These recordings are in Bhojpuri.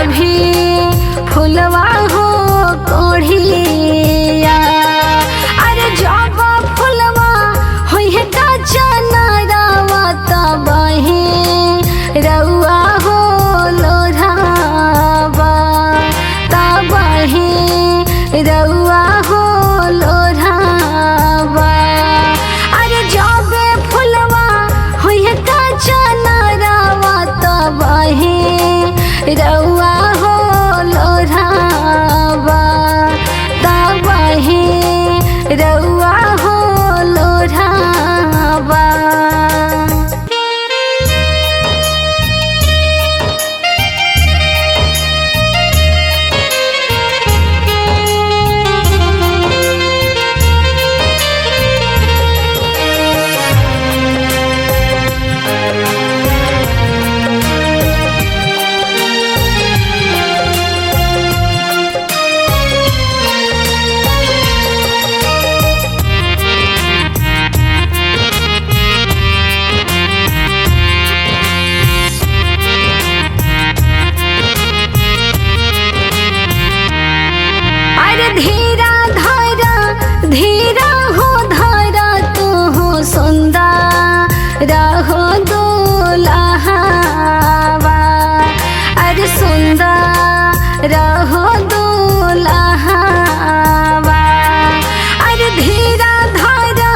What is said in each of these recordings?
भी फुलवा हो कोढ़िया। अरे जब फुलवा होई है का चनरावा तब ही रउआ हो लोढ़ावा, तब ही रउआ हो लोढ़ावा। अरे जब फुलवा होई है का चनरावा तब ही रउआ हो लोढ़ावा, तब ही रउआ हो लोढ़ावा। धीरा धारा धीरा हो धारा तू हो सुंदर हो दुल्हावा। अरे सुंदर हो दुल्हावा। अरे धीरा धारा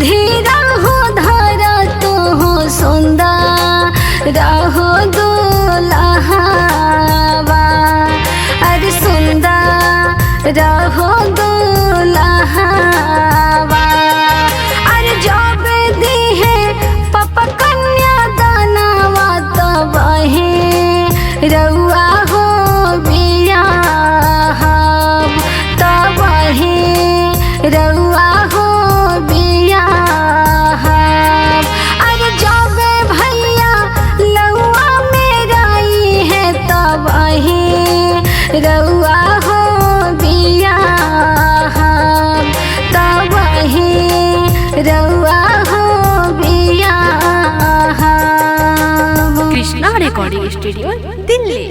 धीरा हो धारा तू हो सुंदर हो दुल्हावा। अरे सुंदर रहो दुल्हावा। अरे जब दी है पापा कन्या दानवा तब ही रउआ हो बियाहब, तब ही रउआ हो बियाहब। अरे जब भैया लउआ मेरा है तब ही रउआ हो बियाहब, तब ही रउआ हो बियाहब। Krishna recording studio Delhi.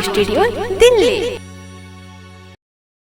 Studio Delhi.